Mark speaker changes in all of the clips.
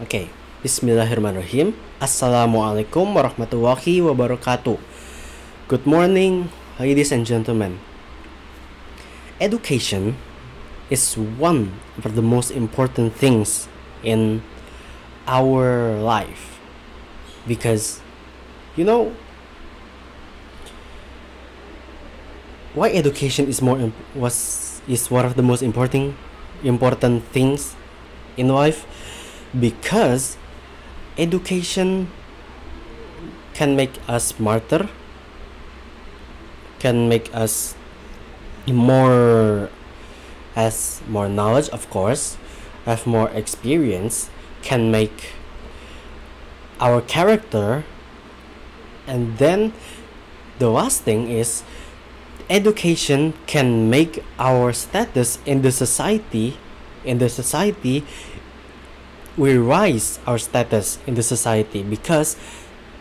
Speaker 1: Okay, Bismillahirrahmanirrahim. Assalamualaikum warahmatullahi wabarakatuh. Good morning, ladies and gentlemen. Education is one of the most important things in our life because why education is one of the most important things in life, because education can make us smarter, can make us more knowledge, of course, have more experience, can make our character. And then the last thing is education can make our status in the society. We rise our status in the society because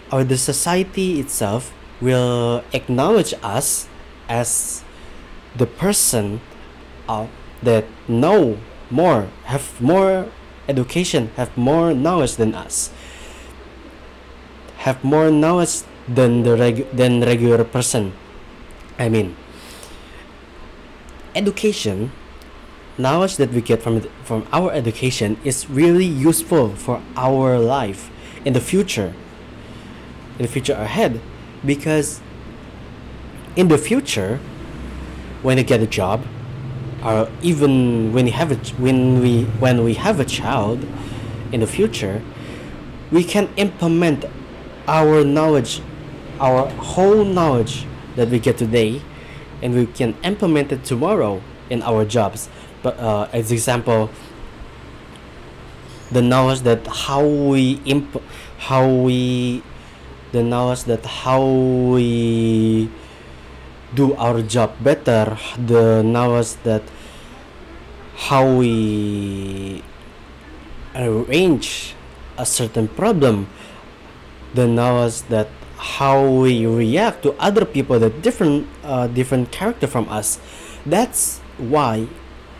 Speaker 1: the society itself will acknowledge us as the person that know more, have more education, have more knowledge than us, have more knowledge than regular person. I mean, education, knowledge that we get from our education is really useful for our life in the future ahead, because in the future, when you get a job, or even when we have a child in the future, we can implement our knowledge, our whole knowledge that we get today, and we can implement it tomorrow in our jobs. But as example, the knowledge that how we do our job better, the knowledge that how we arrange a certain problem, the knowledge that how we react to other people that different character from us. That's why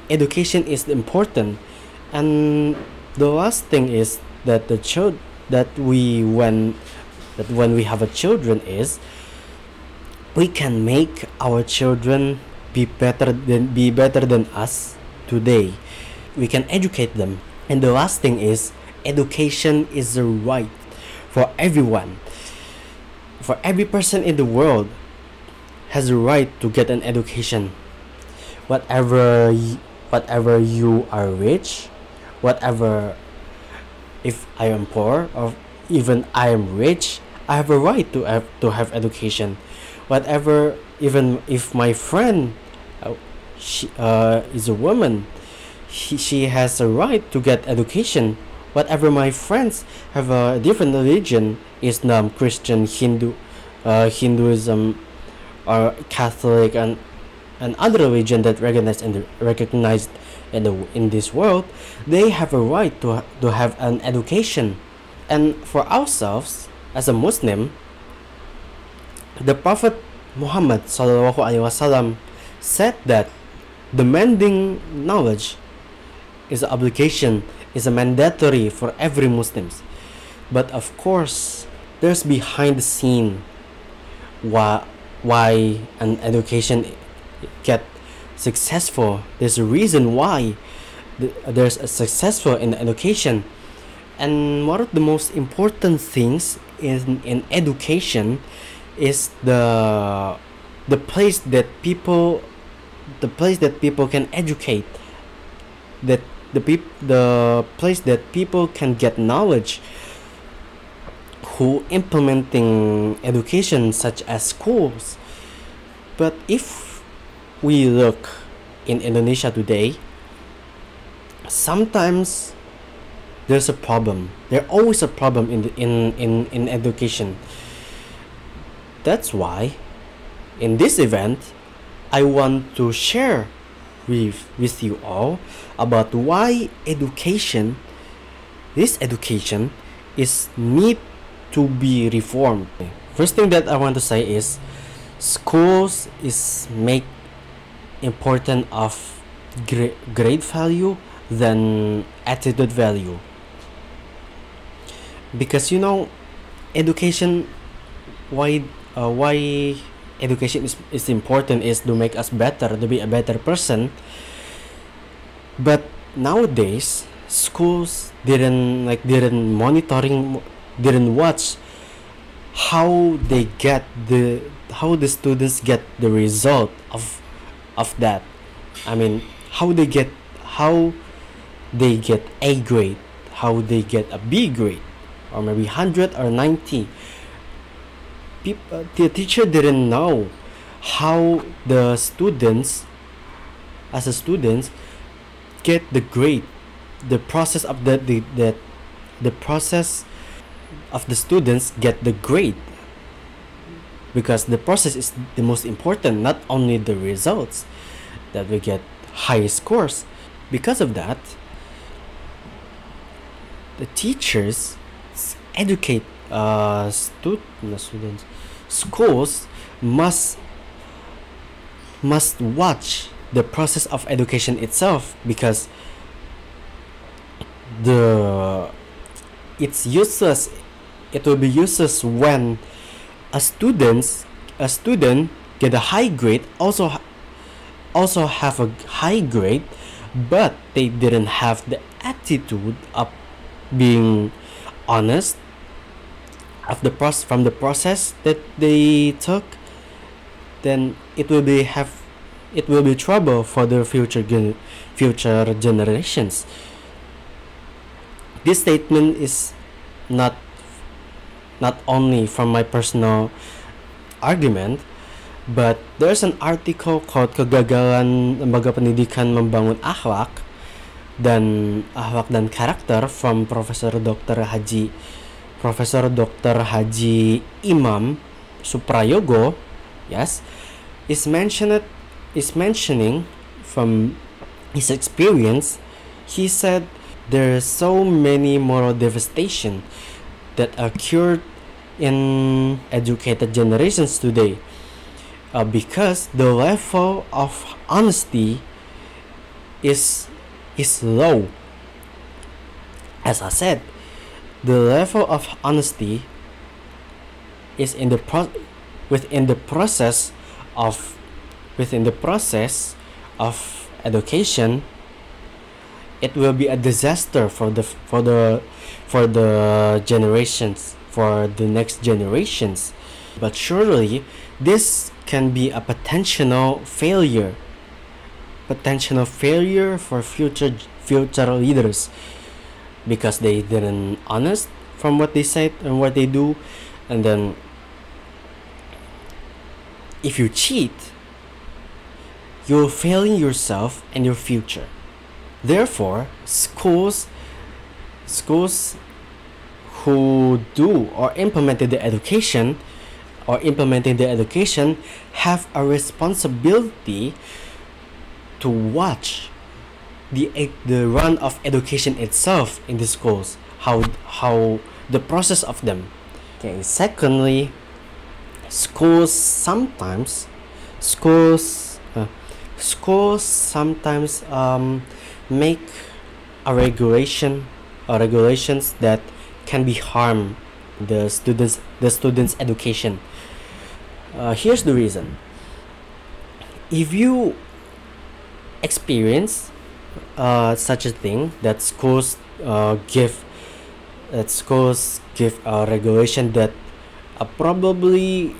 Speaker 1: education is important. And the last thing is that when we have a children is we can make our children be better than us today. We can educate them. And the last thing is education is a right for everyone. For every person in the world has a right to get an education. Whatever you are rich, whatever, if I am poor or even I am rich, I have a right to have education. Whatever, even if my friend she is a woman, she has a right to get education. Whatever my friends have a different religion, Islam, Christian, Hinduism, or Catholic, and other religion that recognized in this world, they have a right to have an education. And for ourselves as a Muslim, the Prophet Muhammad SAW said that demanding knowledge is an obligation, is a mandatory for every Muslims. But of course, there's behind the scene why an education get successful. There's a reason why there's a successful in education. And one of the most important things in education is the place that people can educate, that the place that people can get knowledge, who implementing education such as schools. But if we look in Indonesia today, sometimes there's a problem. There's always a problem in education. That's why in this event I want to share with you all about why this education is need to be reformed. First thing that I want to say is schools is make important of grade value than attitude value. because education, why education is important is to make us better, to be a better person. But nowadays schools didn't watch how the students get the result of that. I mean, how they get A grade, how they get a B grade, or maybe 100 or 90. The teacher didn't know how the students, as a students, get the grade, the process of the process of the students get the grade, because the process is the most important, not only the results that we get high scores. Because of that, the teachers educate students. Schools must watch the process of education itself, because it's useless. It will be useless when a student get a high grade, also have a high grade, but they didn't have the attitude of being honest from the process that they took. Then it will be trouble for the future generations. This statement is not only from my personal argument, but there's an article called Kegagalan Lembaga Pendidikan Membangun Akhlak dan Karakter from Profesor Dr. Haji Imam Suprayogo, yes, is mentioning from his experience. He said there is so many moral devastation that occurred in educated generations today, because the level of honesty is low. As I said, the level of honesty is within the process of education. It will be a disaster for the generations, for the next generations. But surely this can be a potential failure for future leaders, because they didn't honest from what they said and what they do. And then if you cheat, you're failing yourself and your future. Therefore, schools who do or implemented the education have a responsibility to watch the run of education itself in the schools, how the process of them. Okay. Secondly, schools sometimes make a regulations that can be harm the students' education. Here's the reason. If you experience such a thing, that schools give a regulation that probably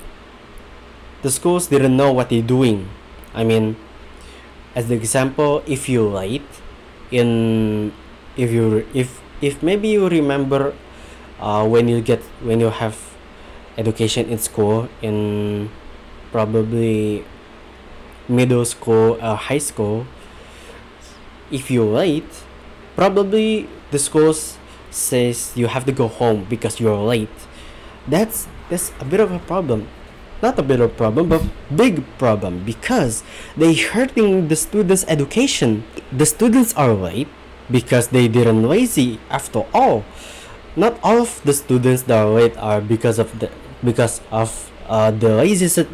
Speaker 1: the schools didn't know what they're doing. I mean, as the example, if you late if maybe you remember when you have education in school, in probably middle school or high school, if you're late, probably the schools says you have to go home because you're late. That's a bit of a problem. Not a bit of a problem, but big problem, because they hurting the students' education. The students are late because they didn't lazy. After all, not all of the students that are late are because of the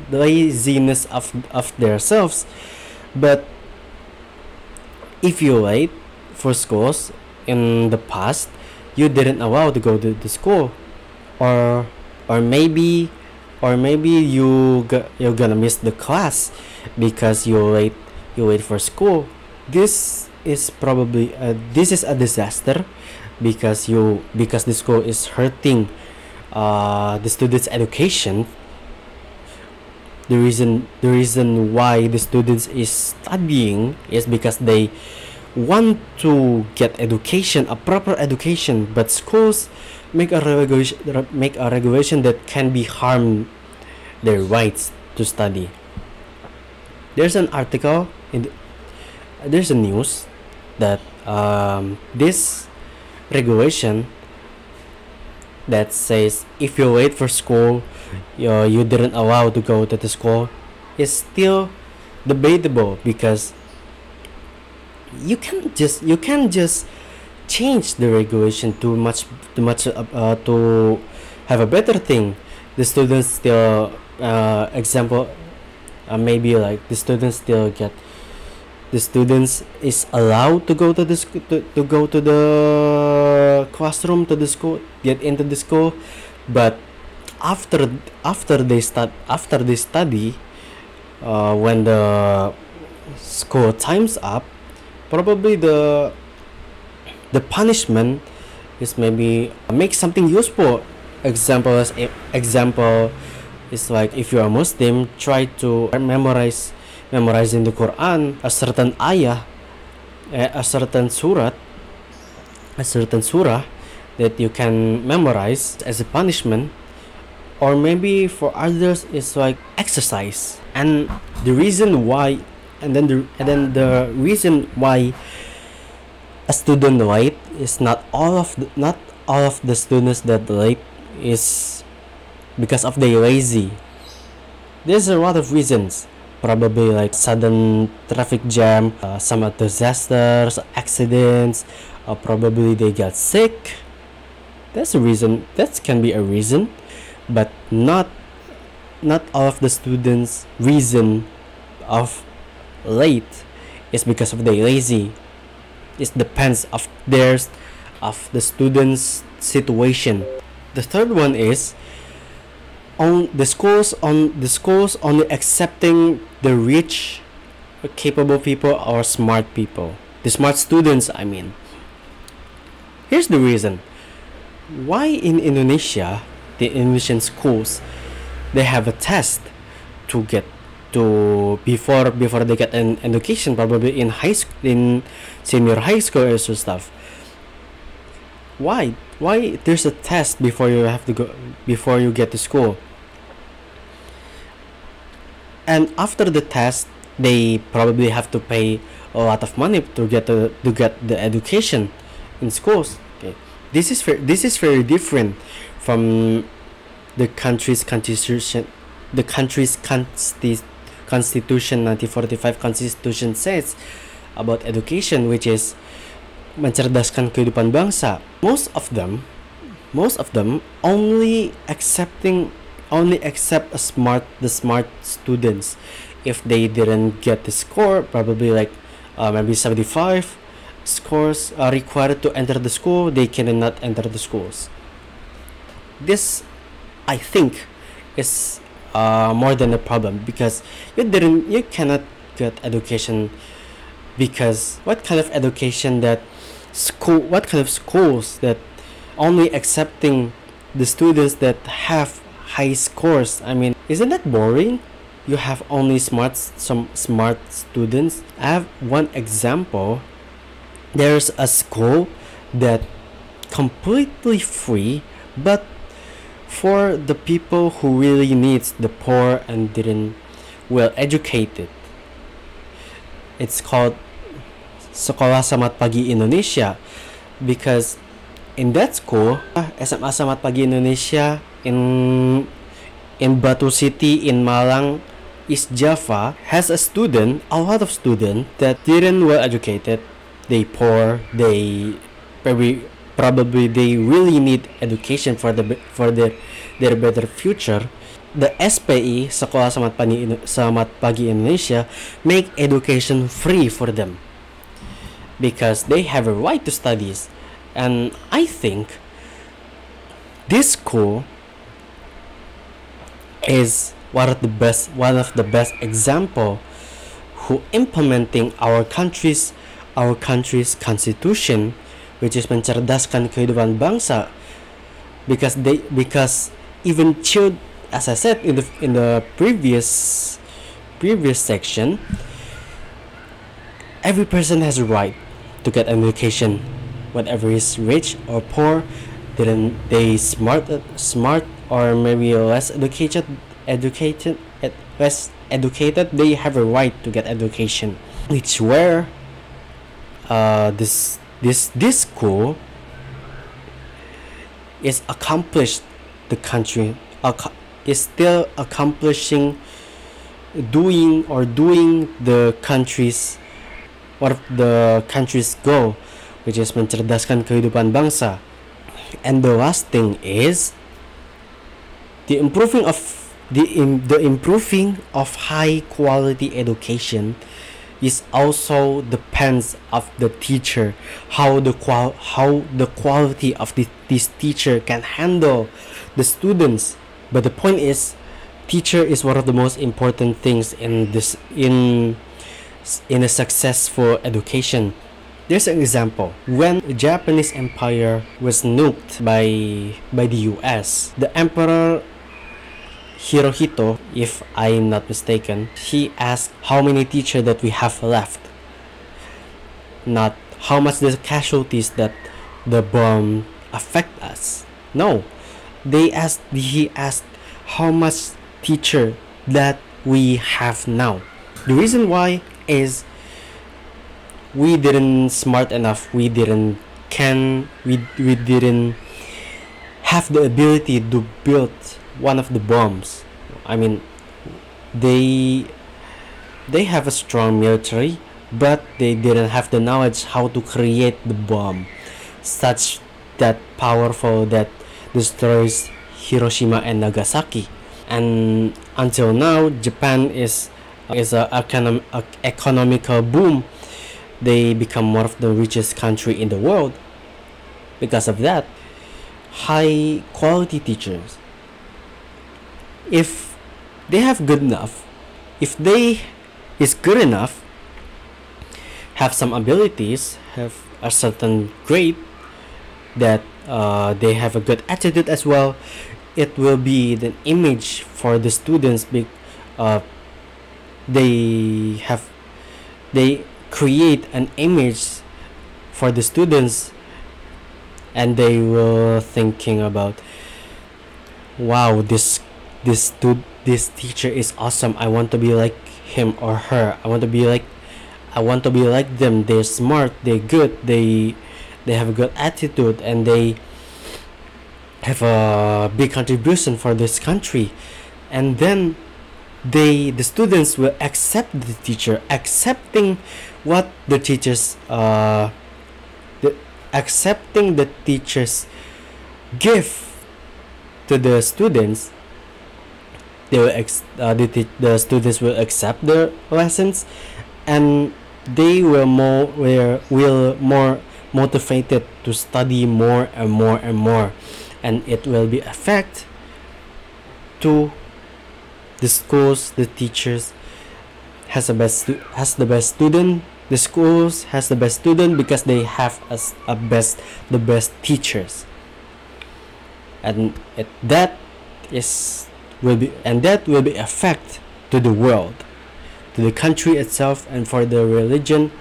Speaker 1: laziness of themselves. But if you're late for schools in the past, you didn't allow to go to the school, or or maybe you're gonna miss the class because you wait for school. This is probably this is a disaster because the school is hurting the students' education. The reason why the students is studying is because they want to get education, a proper education, but schools make a regulation that can be harm their rights to study. There's an article there's a news that this regulation that says if you wait for school, you didn't allow to go to the school, is still debatable because you can't just change the regulation too much to have a better thing. The students still maybe like the students is allowed to go to the to go to the classroom, to the school, get into the school, but after they study, when the school time's up, probably the punishment is maybe make something useful. Example is like if you are Muslim, try to memorizing the Quran, a certain ayah, a certain surah that you can memorize as a punishment. Or maybe for others it's like exercise. And the reason why the reason why a student late is not all of the students that late is because of they lazy. There's a lot of reasons, probably like sudden traffic jam, some disasters, accidents, or probably they got sick. That's a reason. That can be a reason, but not all of the students' reason of late is because of they lazy. It depends of the students' situation. The third one is the schools only accepting the rich, capable people or smart people. The smart students, I mean. Here's the reason. Why in Indonesia, the Indonesian schools, they have a test to get to before they get an education, probably in in senior high school or so stuff. Why there's a test before you get to school? And after the test, they probably have to pay a lot of money to get the education in schools. Okay, this is very different from the country's constitution. The country's constitution 1945 constitution says about education, which is mencerdaskan kehidupan bangsa. Most of them only accept the smart students. If they didn't get the score, probably like maybe 75 scores are required to enter the school, they cannot enter the schools. This, I think, is more than a problem, because you cannot get education. Because what kind of schools that only accepting the students that have high scores? I mean, isn't that boring? You have only some smart students. I have one example. There's a school that completely free, but for the people who really needs, the poor and didn't well educated. It's called Sekolah Selamat Pagi Indonesia, because in that school, SMA Selamat Pagi Indonesia in Batu City in Malang, East Java, has a lot of students that didn't well educated. They poor. They probably they really need education for their better future. The SPI, Sekolah Selamat Pagi Indonesia, make education free for them, because they have a right to studies. And I think this school is one of the best example who implementing our country's constitution, which is mencerdaskan kehidupan bangsa, because even children, as I said in the previous section, every person has a right to get an education, whether is rich or poor, didn't they smart or maybe less educated, they have a right to get education, which where this school is accomplished the country is still accomplishing doing the country's one of the country's goal, which is mencerdaskan kehidupan bangsa. And the last thing is the improving of high quality education is also depends of the teacher, how the quality of this teacher can handle the students. But the point is, teacher is one of the most important things in a successful education. There's an example. When the Japanese Empire was nuked by the US, the Emperor Hirohito, if I'm not mistaken, he asked how many teachers that we have left, not how much the casualties that the bomb affect us. No, he asked how much teacher that we have now. The reason why is we didn't smart enough, we didn't have the ability to build one of the bombs. I mean, they have a strong military, but they didn't have the knowledge how to create the bomb such that powerful that destroys Hiroshima and Nagasaki. And until now, Japan is a economical boom. They become one of the richest country in the world because of that. High quality teachers, if they have good enough, if they is good enough, have some abilities, have a certain grade, that they have a good attitude as well, it will be the image for the students. They create an image for the students, and they will thinking about, wow, this teacher is awesome, I want to be like him or her, I want to be like them, they're smart, they're good, they have a good attitude, and they have a big contribution for this country. And then the students will accept the teacher, accepting what the teachers accepting the teachers give to the students. They will the students will accept their lessons, and they will more motivated to study more and more and more, and it will be affect to the schools. The teachers has the best student. The schools has the best student because they have the best teachers, and that will be effect to the world, to the country itself, and for the religion,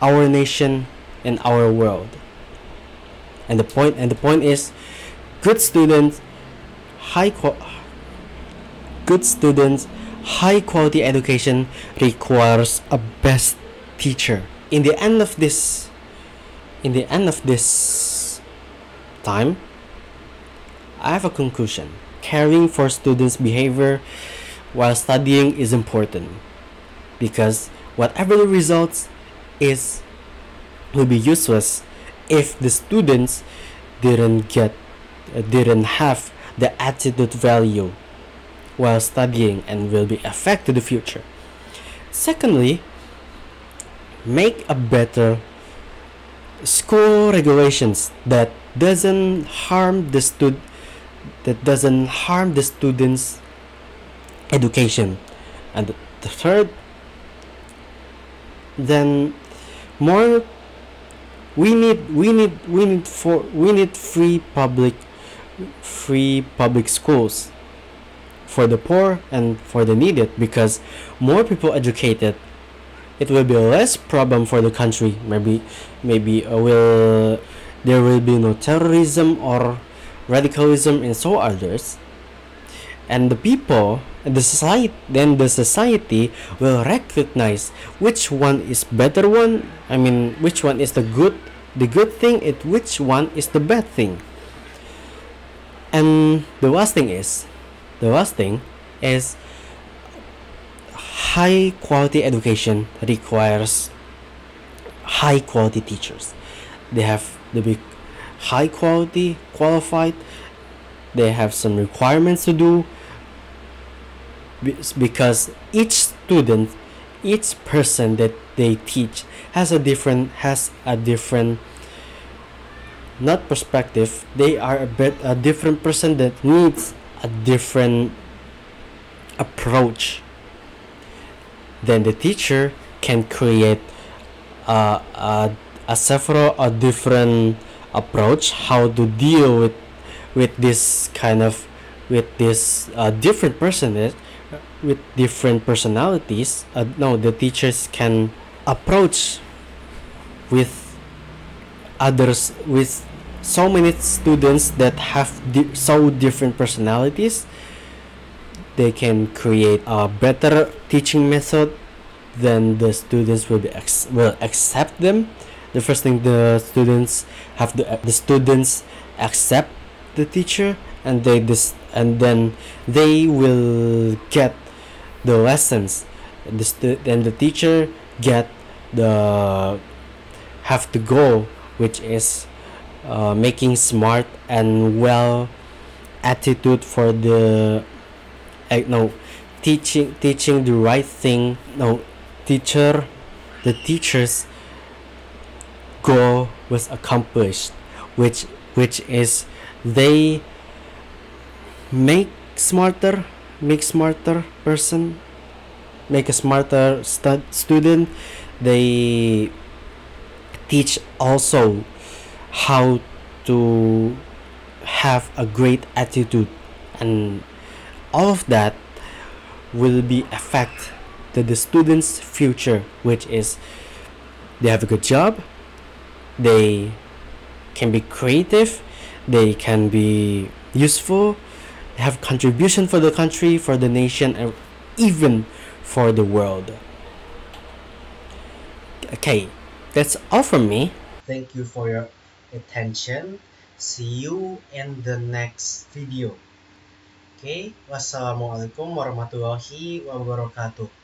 Speaker 1: our nation, and our world. And the point is, good students, high quality education requires a best teacher. In the end of this time, I have a conclusion. Caring for students' behavior while studying is important, because whatever the results will be useless if the students didn't have the attitude value while studying, and will be affect to the future. Secondly, make a better school regulations that doesn't harm the students' education. And the third, then more we need free public schools for the poor and for the needed, because more people educated, it will be less problem for the country. Maybe will there will be no terrorism or radicalism and so others, and the people and the society will recognize which one is better one. I mean, which one is the good thing, and which one is the bad thing. And the last thing is high quality education requires high quality teachers. They have to be high quality, qualified. They have some requirements to do, because each student, each person that they teach has a different not perspective. They are a different person that needs a different approach. Then the teacher can create a different approach how to deal with this kind of different person with different personalities. No, the teachers can approach with others, with so many students that have so different personalities. They can create a better teaching method. Then the students will accept them. The first thing, the students accept the teacher, and then they will get the lessons. Then the teacher get the have the goal, which is making smart and well attitude for the teaching the right thing. The teacher's goal was accomplished, which is they make a smarter person, make a smarter student. They teach also how to have a great attitude, and all of that will be affect the students' future, which is they have a good job, they can be creative, they can be useful, have contribution for the country, for the nation, and even for the world. Okay, that's all from me. Thank you for your attention. See you in the next video. Okay, wassalamualaikum warahmatullahi wabarakatuh.